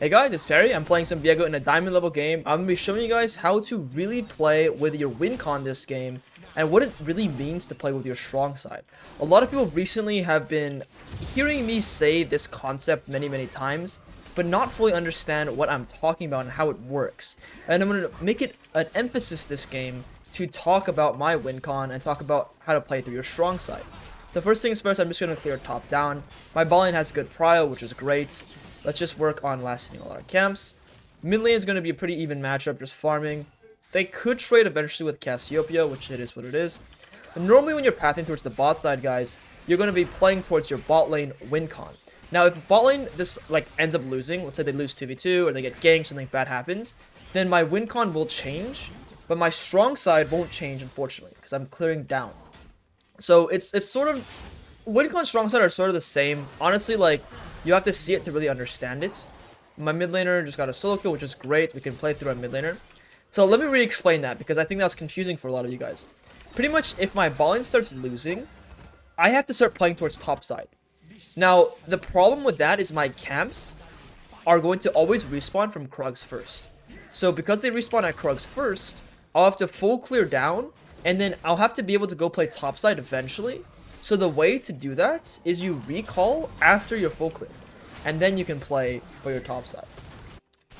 Hey guys, it's Perry. I'm playing some Viego in a diamond level game. I'm going to be showing you guys how to really play with your WinCon this game and what it really means to play with your strong side. A lot of people recently have been hearing me say this concept many times, but not fully understand what I'm talking about and how it works. And I'm going to make it an emphasis this game to talk about my WinCon and talk about how to play through your strong side. So first things first, I'm just going to clear top down. My bot lane has good prio, which is great. Let's just work on last hitting all our camps. Mid lane is going to be a pretty even matchup, just farming. They could trade eventually with Cassiopeia, which it is what it is. And normally when you're pathing towards the bot side, guys, you're going to be playing towards your bot lane WinCon. Now, if bot lane this ends up losing, let's say they lose 2v2 or they get ganked, something bad happens, then my WinCon will change, but my strong side won't change, unfortunately, because I'm clearing down. So it's sort of WinCon strong side are sort of the same. Honestly, you have to see it to really understand it. My mid laner just got a solo kill, which is great. We can play through our mid laner. So let me re-explain that, because I think that's confusing for a lot of you guys. Pretty much, if my bot lane starts losing, I have to start playing towards top side. Now, the problem with that is my camps are going to always respawn from Krugs first. So because they respawn at Krugs first, I'll have to full clear down, and then I'll have to be able to go play top side eventually. So the way to do that is you recall after your full clear, and then you can play for your top side.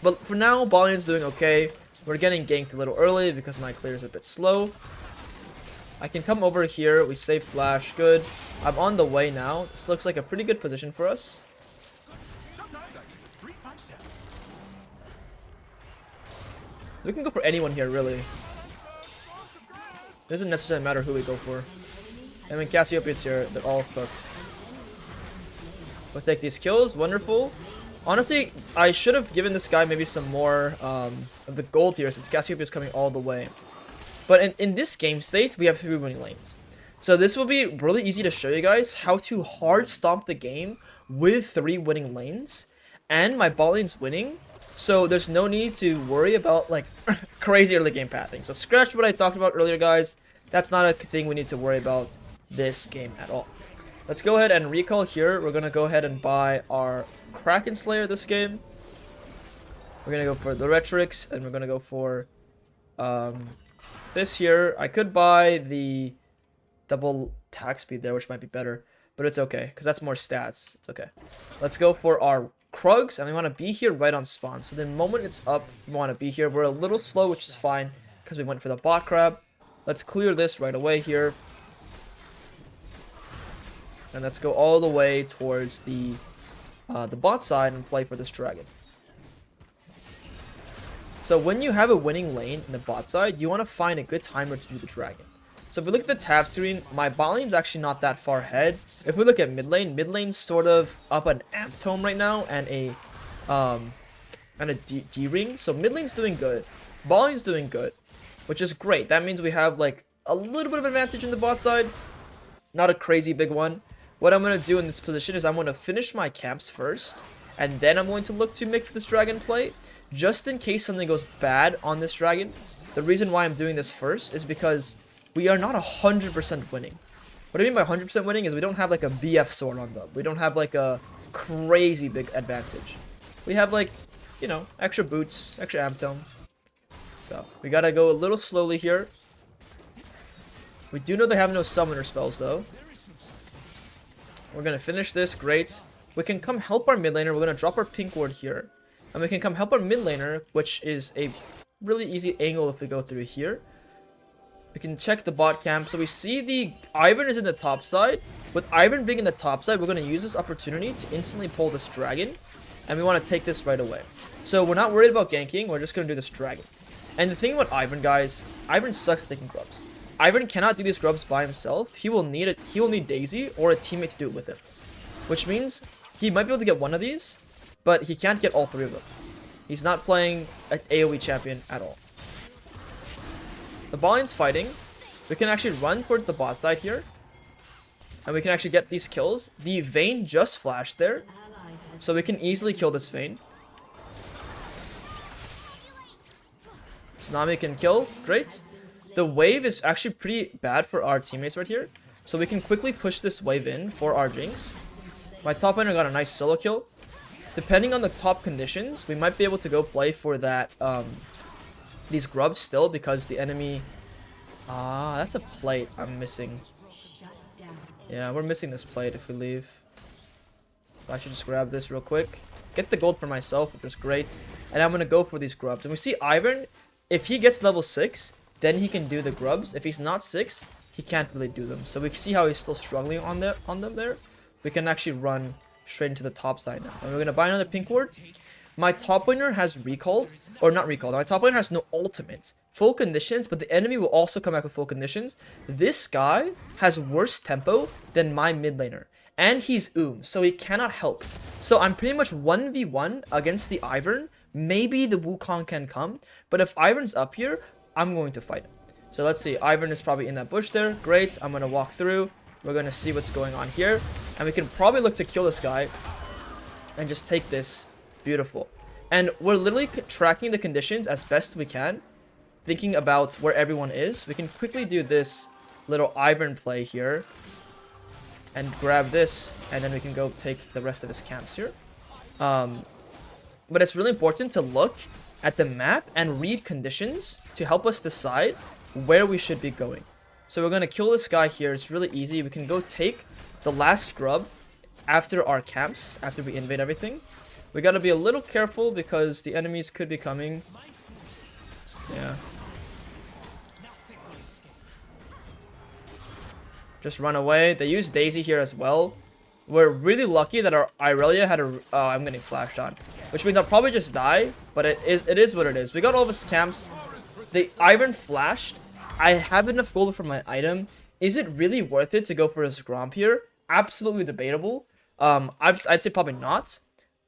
But for now, bot lane's doing okay. We're getting ganked a little early because my clear is a bit slow. I can come over here. We save flash. Good. I'm on the way now. This looks like a pretty good position for us. We can go for anyone here, really. It doesn't necessarily matter who we go for. And when Cassiopeia's here, they're all cooked. We'll take these kills. Wonderful. Honestly, I should have given this guy maybe some more of the gold here, since Cassiopeia's coming all the way. But in this game state, we have 3 winning lanes. So this will be really easy to show you guys how to hard stomp the game with 3 winning lanes. And my bot lane's winning, so there's no need to worry about crazy early game pathing. So scratch what I talked about earlier, guys. That's not a thing we need to worry about this game at all. Let's go ahead and recall here. We're gonna go ahead and buy our Kraken Slayer this game. We're gonna go for the Retrix, and we're gonna go for this here. I could buy the double attack speed there, which might be better, but it's okay because that's more stats. It's okay. Let's go for our Krugs, and we want to be here right on spawn. So the moment it's up, we want to be here. We're a little slow, which is fine because we went for the bot crab. Let's clear this right away here. And let's go all the way towards the bot side and play for this dragon. So when you have a winning lane in the bot side, you want to find a good timer to do the dragon. So if we look at the tab screen, my bot lane's actually not that far ahead. If we look at mid lane's sort of up an amp tome right now and a D ring. So mid lane's doing good, bot lane's doing good, which is great. That means we have a little bit of advantage in the bot side, not a crazy big one. What I'm going to do in this position is I'm going to finish my camps first, and then I'm going to look to make this dragon play, just in case something goes bad on this dragon. The reason why I'm doing this first is because we are not 100% winning. What I mean by 100% winning is we don't have a BF sword on them. We don't have a crazy big advantage. We have extra boots, extra amp tome. So we got to go a little slowly here. We do know they have no summoner spells though. We're going to finish this. Great. We can come help our mid laner. We're going to drop our pink ward here. And we can come help our mid laner, which is a really easy angle if we go through here. We can check the bot camp. So we see the Ivan is in the top side. With Ivan being in the top side, we're going to use this opportunity to instantly pull this dragon. And we want to take this right away. So we're not worried about ganking. We're just going to do this dragon. And the thing about Ivan, guys, Ivan sucks at taking grubs. Ivan cannot do these grubs by himself. He will need Daisy or a teammate to do it with him. Which means he might be able to get one of these, but he can't get all 3 of them. He's not playing an AoE champion at all. The bot lane's fighting. We can actually run towards the bot side here. And we can actually get these kills. The Vayne just flashed there, so we can easily kill this Vayne. Tsunami can kill. Great. The wave is actually pretty bad for our teammates right here. So we can quickly push this wave in for our Jinx. My top laner got a nice solo kill. depending on the top conditions, we might be able to go play for that, these grubs still, because the enemy... that's a plate I'm missing. Yeah, we're missing this plate if we leave. So I should just grab this real quick. Get the gold for myself, which is great. And I'm going to go for these grubs. And we see Ivern, if he gets level 6, then he can do the grubs. If he's not 6, he can't really do them. So we see how he's still struggling on them there. We can actually run straight into the top side now. And we're going to buy another pink ward. My top laner has recalled, or not recalled. My top laner has no ultimate. Full conditions, but the enemy will also come back with full conditions. This guy has worse tempo than my mid laner. And he's so he cannot help. So I'm pretty much 1v1 against the Ivern. Maybe the Wukong can come. But if Ivern's up here, I'm going to fight him. So let's see. Ivern is probably in that bush there. Great. I'm going to walk through. We're going to see what's going on here. And we can probably look to kill this guy. And just take this. Beautiful. And we're literally tracking the conditions as best we can. Thinking about where everyone is. We can quickly do this little Ivern play here. And grab this. And then we can go take the rest of his camps here. But it's really important to look at the map and read conditions to help us decide where we should be going. So we're going to kill this guy here. It's really easy. We can go take the last grub after our camps, after we invade everything. We got to be a little careful because the enemies could be coming. Yeah. Just run away. They use Daisy here as well. We're really lucky that our Irelia had a... Oh, I'm getting flashed on. Which means I'll probably just die. But it is what it is. We got all of his camps. The Ivern flashed. I have enough gold for my item. Is it really worth it to go for his Gromp here? Absolutely debatable. I'd say probably not.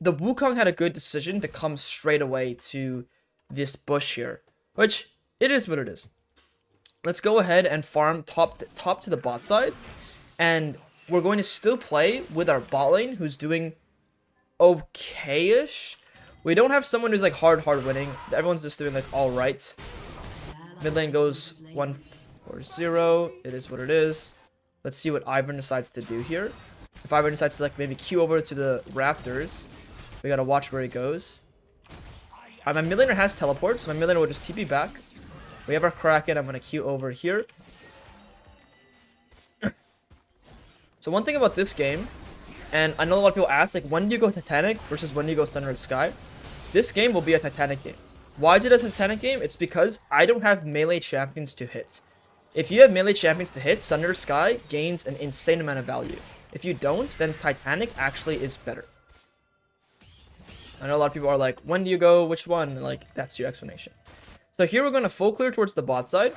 The Wukong had a good decision to come straight away to this bush here. Which, it is what it is. Let's go ahead and farm top to the bot side. And we're going to still play with our bot lane, who's doing okay-ish. We don't have someone who's like hard winning. Everyone's just doing like alright. Mid lane goes 1-4-0. It is what it is. Let's see what Ivern decides to do here. If Ivern decides to like maybe queue over to the Raptors, we gotta watch where he goes. My mid laner has teleport, so my mid laner will just TP back. We have our Kraken. I'm gonna queue over here. So one thing about this game, and I know a lot of people ask, like, when do you go Titanic versus when do you go Thunder and Sky? This game will be a Titanic game. Why is it a Titanic game? It's because I don't have melee champions to hit. If you have melee champions to hit, Thunder Sky gains an insane amount of value. If you don't, then Titanic actually is better. I know a lot of people are like, when do you go which one? Like, that's your explanation. So here we're going to full clear towards the bot side.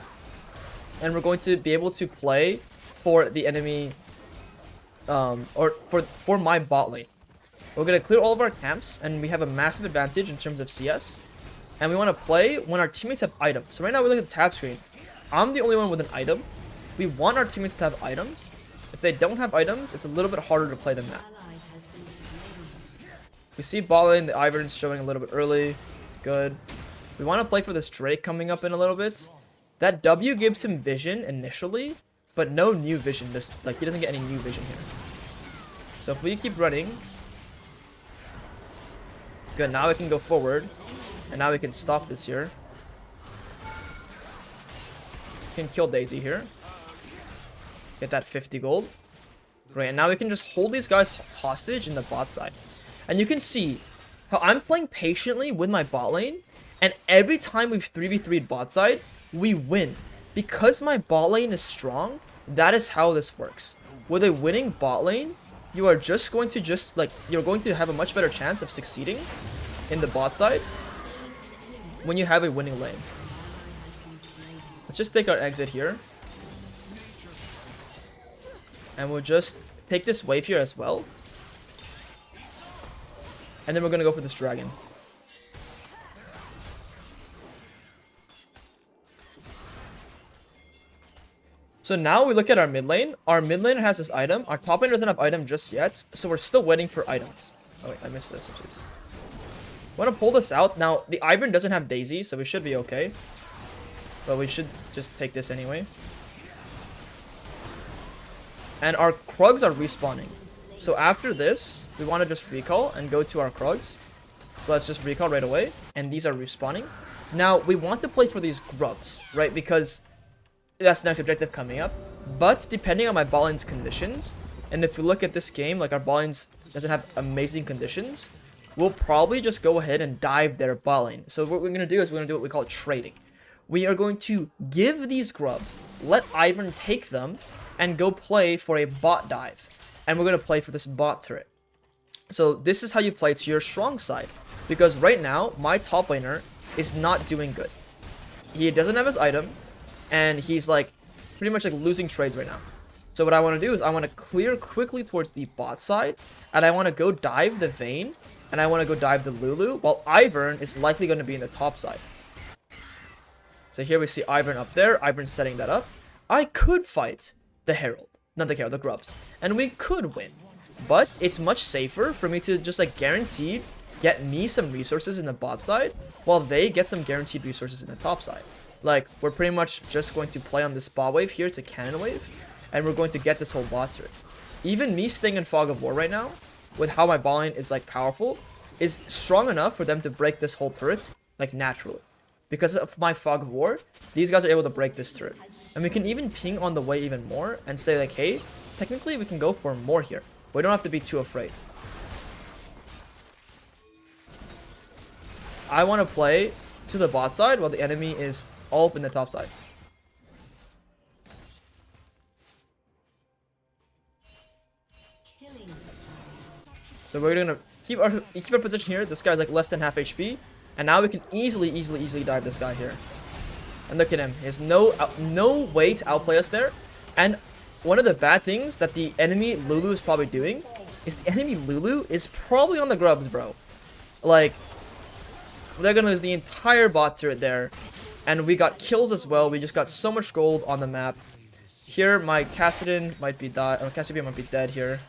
And we're going to be able to play for the enemy... or for my bot lane. We're going to clear all of our camps, and we have a massive advantage in terms of CS. And we want to play when our teammates have items. So right now we look at the tab screen. I'm the only one with an item. We want our teammates to have items. If they don't have items, it's a little bit harder to play than that. We see bot lane, the Ivern's showing a little bit early. Good. We want to play for this Drake coming up in a little bit. That W gives him vision initially, but no new vision. He doesn't get any new vision here. So if we keep running... Good, now we can go forward. And now we can stop this here. We can kill Daisy here. Get that 50 gold. Great, and now we can just hold these guys hostage in the bot side. And you can see how I'm playing patiently with my bot lane. And every time we've 3v3'd bot side, we win. Because my bot lane is strong, that is how this works. With a winning bot lane, you are just going to you're going to have a much better chance of succeeding in the bot side when you have a winning lane. Let's just take our exit here. And we'll just take this wave here as well. And then we're going to go for this dragon. So now we look at our mid lane. Our mid laner has this item. Our top lane doesn't have item just yet. So we're still waiting for items. Oh wait, I missed this. Jeez. Want to pull this out. Now, the Ivern doesn't have Daisy, so we should be okay. But we should just take this anyway. And our Krugs are respawning. So after this, we want to just recall and go to our Krugs. So let's just recall right away. And these are respawning. Now, we want to play for these grubs, right? Because that's the next objective coming up. But depending on my bot lane's conditions, and if we look at this game, like our bot lane's doesn't have amazing conditions, we'll probably just go ahead and dive their bot lane. So what we're going to do is we're going to do what we call trading. We are going to give these grubs, let Ivern take them, and go play for a bot dive. And we're going to play for this bot turret. So this is how you play to your strong side. Because right now, my top laner is not doing good. He doesn't have his item, and he's like pretty much like losing trades right now. So what I want to do is I want to clear quickly towards the bot side, and I want to go dive the Vayne, and I want to go dive the Lulu, while Ivern is likely going to be in the top side. So here we see Ivern up there. Ivern setting that up. I could fight the Herald, not the Herald, the Grubs, and we could win. But it's much safer for me to just like guaranteed get me some resources in the bot side, while they get some guaranteed resources in the top side. Like, we're pretty much just going to play on this bot wave here. It's a cannon wave, and we're going to get this whole bot turret. Even me staying in Fog of War right now, with how my bot lane is like powerful, is strong enough for them to break this whole turret like naturally. Because of my Fog of War, these guys are able to break this turret. And we can even ping on the way even more and say like, hey, technically we can go for more here. We don't have to be too afraid. So I want to play to the bot side while the enemy is all up in the top side. So we're gonna keep our position here. This guy's like less than half HP, and now we can easily dive this guy here. And look at him. He has no way to outplay us there. And one of the bad things that the enemy Lulu is probably doing is the enemy Lulu is probably on the grubs, bro. Like, they're gonna lose the entire bot turret there. And we got kills as well. We just got so much gold on the map. Here, my Cassidon might be Cassiopeia might be dead here.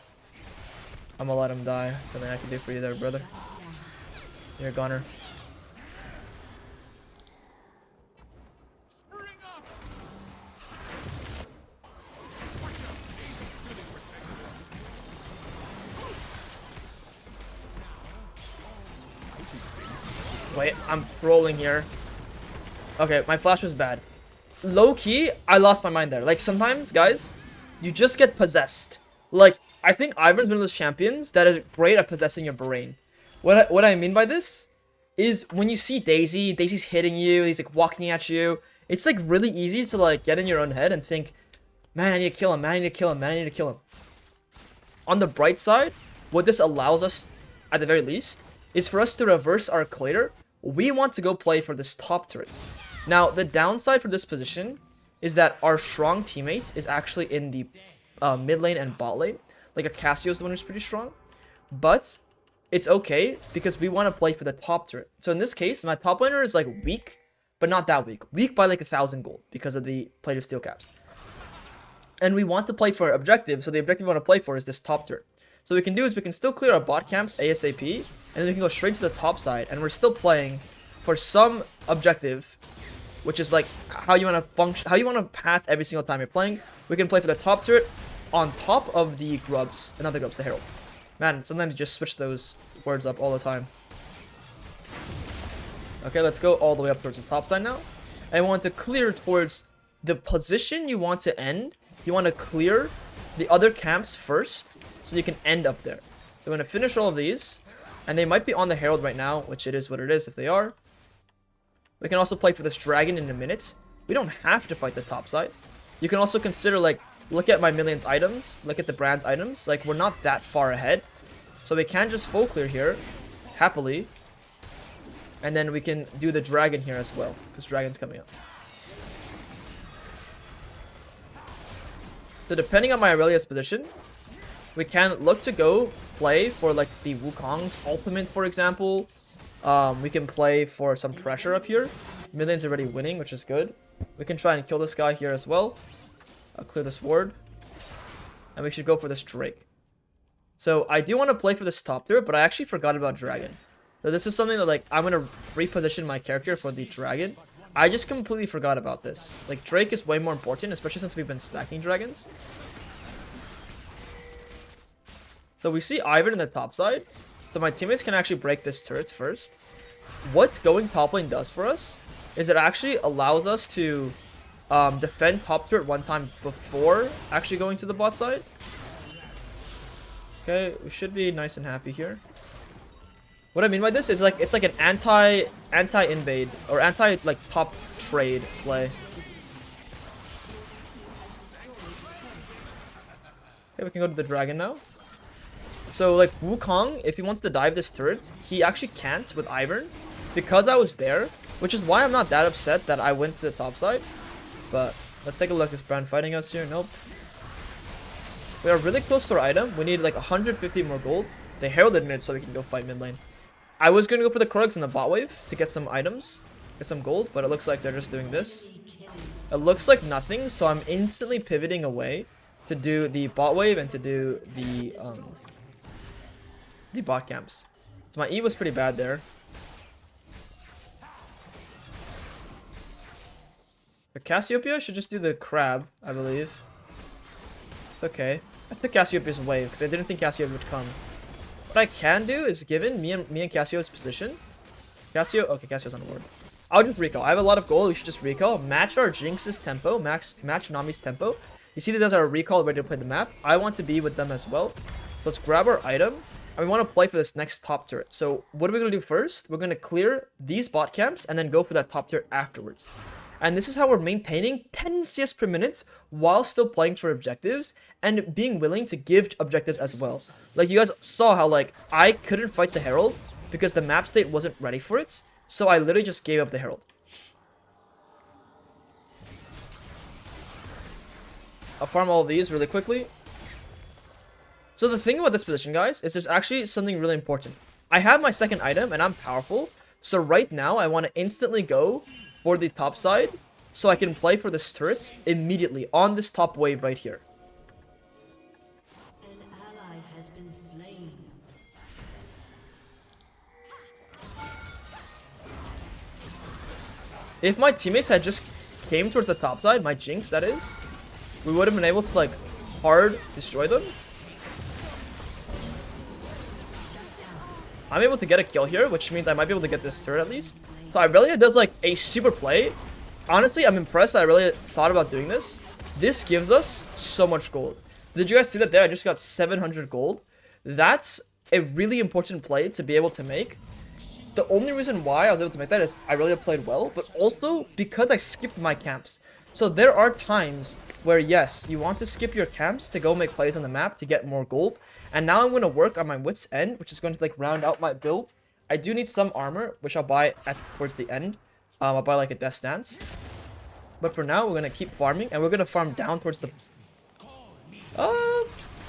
I'm gonna let him die. Something I can do for you there, brother. You're a goner. Wait, I'm trolling here. Okay, my flash was bad. Low-key, I lost my mind there. Like, sometimes, guys, you just get possessed. Like, I think Ivern's one of those champions that is great at possessing your brain. What I mean by this is when you see Daisy's hitting you, he's like walking at you. It's like really easy to like get in your own head and think, man, I need to kill him, man, I need to kill him, man, I need to kill him. On the bright side, what this allows us, at the very least, is for us to reverse our clear. We want to go play for this top turret. Now, the downside for this position is that our strong teammate is actually in the mid lane and bot lane. Like, a Cassio's the one who's pretty strong. But it's okay because we want to play for the top turret. So in this case, my top laner is like weak, but not that weak. Weak by like 1,000 gold because of the plated steel caps. And we want to play for objective. So the objective we want to play for is this top turret. So what we can do is we can still clear our bot camps ASAP. And then we can go straight to the top side. And we're still playing for some objective, which is like how you want to function, how you want to path every single time you're playing. We can play for the top turret on top of the grubs, not the grubs, the herald. Man, sometimes you just switch those words up all the time. Okay, let's go all the way up towards the top side now. And we want to clear towards the position you want to end. You want to clear the other camps first, so you can end up there. So we're going to finish all of these. And they might be on the herald right now, which it is what it is if they are. We can also play for this dragon in a minute. We don't have to fight the top side. You can also consider, like, look at my millions items. Look at the brand's items. Like, we're not that far ahead. So we can just full clear here, happily. And then we can do the dragon here as well, because dragon's coming up. So depending on my Aurelia's position, we can look to go play for like the Wukong's ultimate, for example. We can play for some pressure up here. Million's already winning, which is good. We can try and kill this guy here as well. Clear this ward. And we should go for this Drake. So I do want to play for this top tier, but I actually forgot about Dragon. So this is something that like I'm going to reposition my character for the Dragon. I just completely forgot about this. Like, Drake is way more important, especially since we've been stacking dragons. So we see Ivan in the top side. So my teammates can actually break this turret first. What going top lane does for us is it actually allows us to defend top turret one time before actually going to the bot side. Okay, we should be nice and happy here. What I mean by this is like it's like an anti invade or anti like top trade play. Okay, we can go to the dragon now. So like Wukong, if he wants to dive this turret, he actually can't with Ivern because I was there, which is why I'm not that upset that I went to the top side. But let's take a look. Is Brand fighting us here? Nope. We are really close to our item. We need like 150 more gold. They heralded mid so we can go fight mid lane. I was going to go for the Krugs in the bot wave to get some items, get some gold, but it looks like they're just doing this. It looks like nothing, so I'm instantly pivoting away to do the bot wave and to do the bot camps. So my E was pretty bad there. The Cassiopeia should just do the crab, I believe. Okay. I took Cassiopeia's wave because I didn't think Cassiopeia would come. What I can do is, given me and Cassio's position, okay, Cassio's on the board. I'll just recall. I have a lot of gold. We should just recall. Match our Jinx's tempo. Match Nami's tempo. You see that there's our recall ready to play the map. I want to be with them as well. So let's grab our item. And we want to play for this next top turret. So what are we going to do first? We're going to clear these bot camps and then go for that top turret afterwards. And this is how we're maintaining 10 CS per minute while still playing for objectives and being willing to give objectives as well. Like you guys saw how like I couldn't fight the Herald because the map state wasn't ready for it. So I literally just gave up the Herald. I'll farm all of these really quickly. So the thing about this position, guys, is there's actually something really important. I have my second item and I'm powerful. So right now I want to instantly go for the top side so I can play for this turret immediately on this top wave right here. An ally has been slain. If my teammates had just came towards the top side, my Jinx that is, we would have been able to like hard destroy them. I'm able to get a kill here, which means I might be able to get this turret at least. So Irelia does like a super play. Honestly, I'm impressed that I really thought about doing this. This gives us so much gold. Did you guys see that there? I just got 700 gold. That's a really important play to be able to make. The only reason why I was able to make that is Irelia played well, but also because I skipped my camps. So there are times where, yes, you want to skip your camps to go make plays on the map to get more gold. And now I'm going to work on my wit's end, which is going to like round out my build. I do need some armor, which I'll buy towards the end. I'll buy like a death stance. But for now, we're going to keep farming, and we're going to farm down towards the...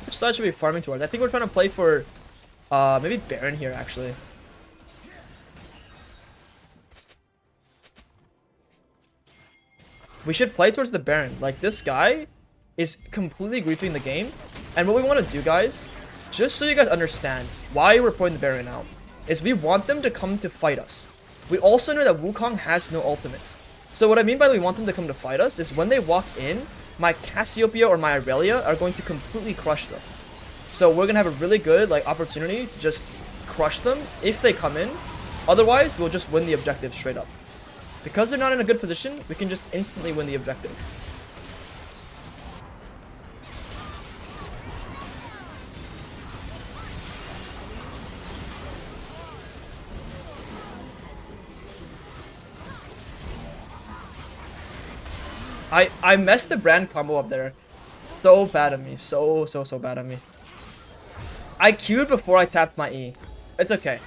which side should we be farming towards? I think we're trying to play for maybe Baron here, actually. We should play towards the Baron. Like, this guy is completely griefing the game. And what we want to do, guys, just so you guys understand why we're playing the Baron out, is we want them to come to fight us. We also know that Wukong has no ultimate. So what I mean by we want them to come to fight us is when they walk in, my Cassiopeia or my Irelia are going to completely crush them. So we're going to have a really good like opportunity to just crush them if they come in. Otherwise, we'll just win the objective straight up. Because they're not in a good position, we can just instantly win the objective. I messed the brand combo up there. So bad of me. So bad of me. I queued before I tapped my E. It's okay.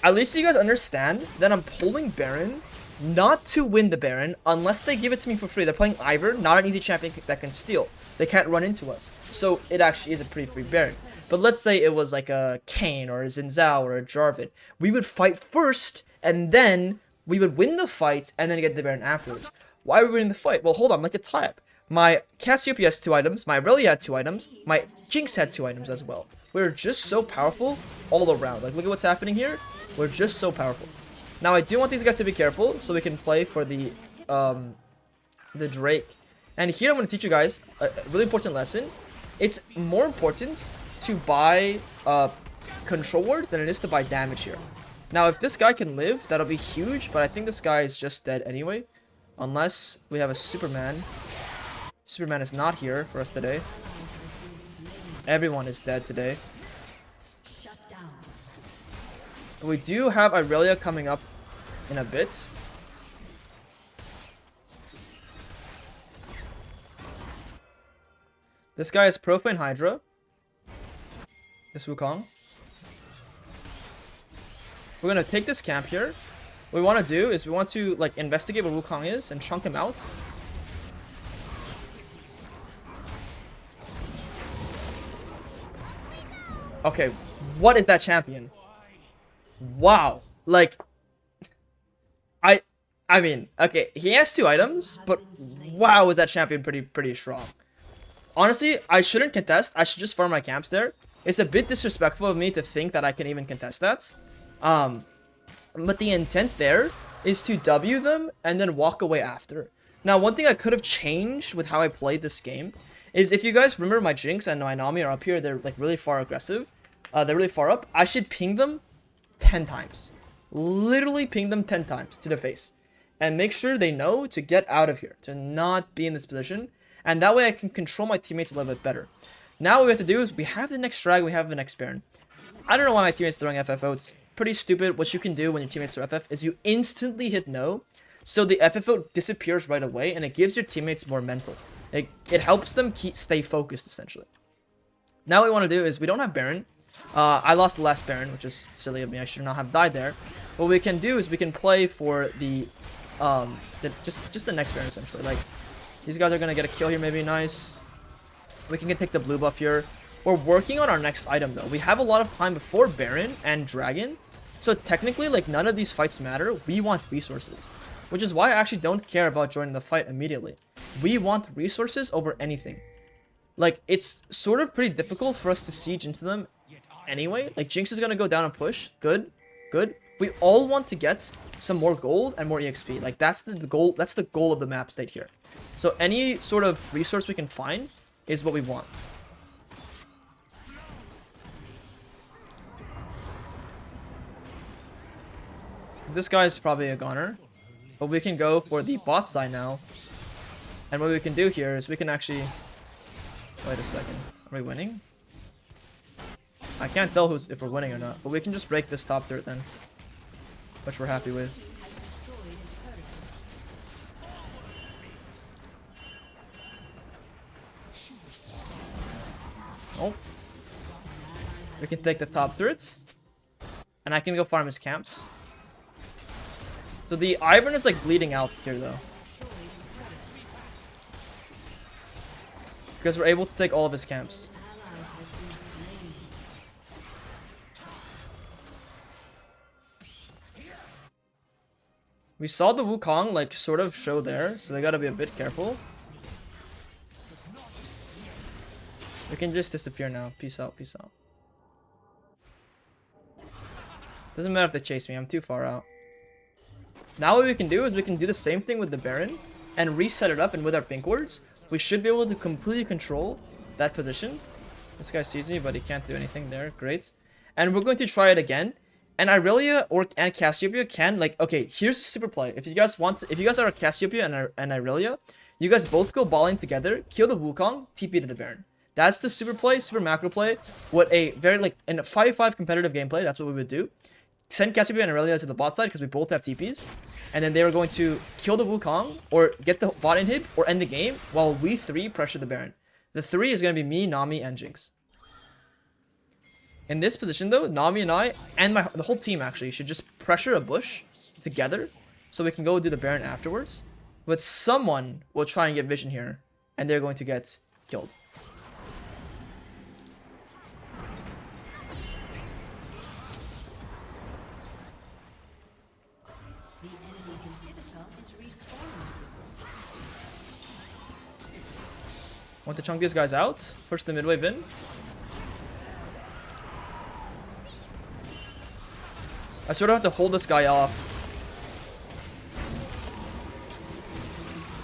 At least you guys understand that I'm pulling Baron not to win the Baron unless they give it to me for free. They're playing Ivern, not an easy champion that can steal. They can't run into us. So it actually is a pretty free Baron. But let's say it was like a Kayn or a Xin Zhao or a Jarvan. We would fight first and then we would win the fight and then get the Baron afterwards. Why are we winning the fight? Well, hold on, like a tie-up. My Cassiopeia has 2 items, my Irelia had 2 items, my Jinx had 2 items as well. We're just so powerful all around. Like, look at what's happening here. We're just so powerful. Now, I do want these guys to be careful so we can play for the Drake. And here I'm going to teach you guys a really important lesson. It's more important to buy control wards than it is to buy damage here. Now, if this guy can live, that'll be huge, but I think this guy is just dead anyway. Unless we have a Superman. Superman is not here for us today. Everyone is dead today. We do have Irelia coming up in a bit. This guy is Profane Hydra. This Wukong. We're gonna take this camp here. What we want to do is we want to like investigate where Wukong is and chunk him out. Okay, what is that champion? Wow, like I mean, okay, he has 2 items, but wow, is that champion pretty strong. Honestly, I shouldn't contest. I should just farm my camps there. It's a bit disrespectful of me to think that I can even contest that. But the intent there is to W them and then walk away after. Now, one thing I could have changed with how I played this game is if you guys remember my Jinx and my Nami are up here, they're like really far aggressive. They're really far up. I should ping them 10 times. Literally ping them 10 times to their face. And make sure they know to get out of here, to not be in this position. And that way I can control my teammates a little bit better. Now what we have to do is we have the next drag, we have the next Baron. I don't know why my teammates are throwing FFO. It's pretty stupid. What you can do when your teammates throw FF is you instantly hit no. So the FFO disappears right away and it gives your teammates more mental. It helps them stay focused essentially. Now what we want to do is we don't have Baron. I lost the last Baron, which is silly of me. I should not have died there. What we can do is we can play for just the next Baron essentially. Like these guys are gonna get a kill here, maybe nice. We can take the blue buff here. We're working on our next item though. We have a lot of time before Baron and Dragon, so technically like none of these fights matter. We want resources, which is why I actually don't care about joining the fight immediately. We want resources over anything. Like it's sort of pretty difficult for us to siege into them anyway. Like Jinx is gonna go down and push. Good. We all want to get some more gold and more EXP. Like that's the goal. That's the goal of the map state here. So any sort of resource we can find is what we want. This guy is probably a goner, but we can go for the bot side now. And what we can do here is we can actually... Wait a second. Are we winning? I can't tell if we're winning or not, but we can just break this top turret then, which we're happy with. Oh. We can take the top turret, and I can go farm his camps. So the Ivern is like bleeding out here though, because we're able to take all of his camps. We saw the Wukong like sort of show there, so they gotta be a bit careful. We can just disappear now. Peace out, peace out. Doesn't matter if they chase me, I'm too far out. Now what we can do is we can do the same thing with the Baron and reset it up, and with our pink wards, we should be able to completely control that position. This guy sees me, but he can't do anything there. Great. And we're going to try it again. And Irelia and Cassiopeia can, like, okay, here's a super play. If you guys are Cassiopeia and Irelia, you guys both go balling together, kill the Wukong, TP to the Baron. That's the super play, super macro play. What a very, like, in a 5v5 competitive gameplay, that's what we would do. Send Cassiopeia and Irelia to the bot side because we both have TPs. And then they were going to kill the Wukong or get the bot inhib or end the game while we 3 pressure the Baron. The 3 is going to be me, Nami, and Jinx. In this position though, Nami and I, and the whole team actually, should just pressure a bush together so we can go do the Baron afterwards. But someone will try and get vision here, and they're going to get killed. The enemy's inhibitor is respawning. Want to chunk these guys out, push the mid wave in. I sort of have to hold this guy off.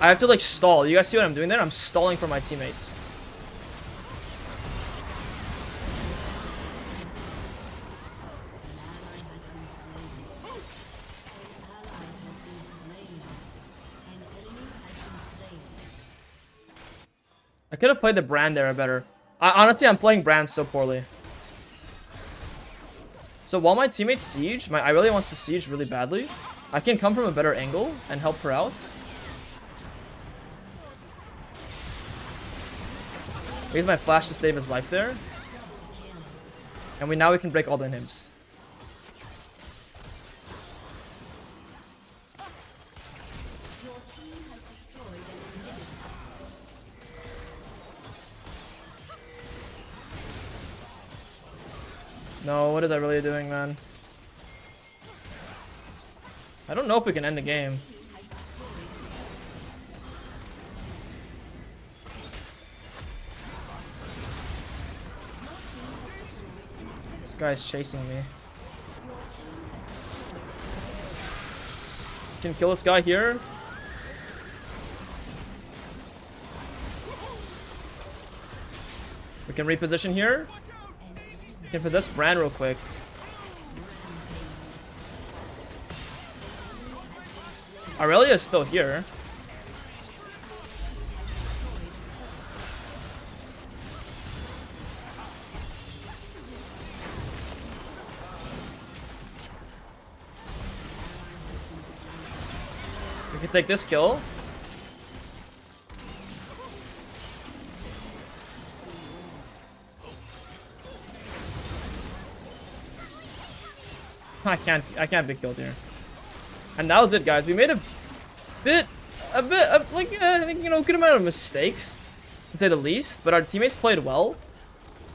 I have to like stall. You guys see what I'm doing there? I'm stalling for my teammates. I could have played the Brand era better. Honestly, I'm playing Brand so poorly. So while my teammates siege, I really wants to siege really badly. I can come from a better angle and help her out. Use my flash to save his life there. And now we can break all the inhibs. No, what is I really doing, man? I don't know if we can end the game. This guy's chasing me. Can kill this guy here. We can reposition here. We can possess Brand real quick. Aurelia is still here. We can take this kill. I can't be killed here. And that was it, guys. We made a bit of like I think, you know, good amount of mistakes, to say the least. But our teammates played well.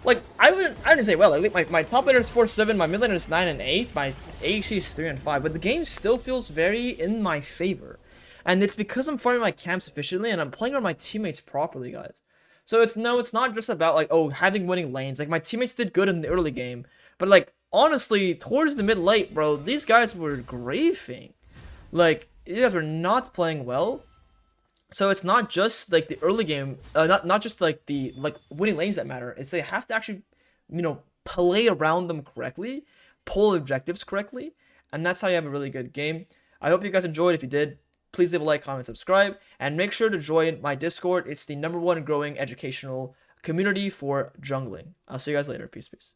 Like I didn't say well. Like my top laner is 4-7, my mid laner is 9 and 8, my AHC is 3 and 5. But the game still feels very in my favor, and it's because I'm farming my camps efficiently and I'm playing on my teammates properly, guys. So it's not just about like, oh, having winning lanes. Like my teammates did good in the early game, but like honestly, towards the mid late, bro, these guys were grafing. Like these guys were not playing well. So it's not just like the early game, not just like the winning lanes that matter. It's they have to actually, you know, play around them correctly, pull objectives correctly, and that's how you have a really good game. I hope you guys enjoyed. If you did, please leave a like, comment, subscribe, and make sure to join my Discord. It's the #1 growing educational community for jungling. I'll see you guys later. Peace, peace.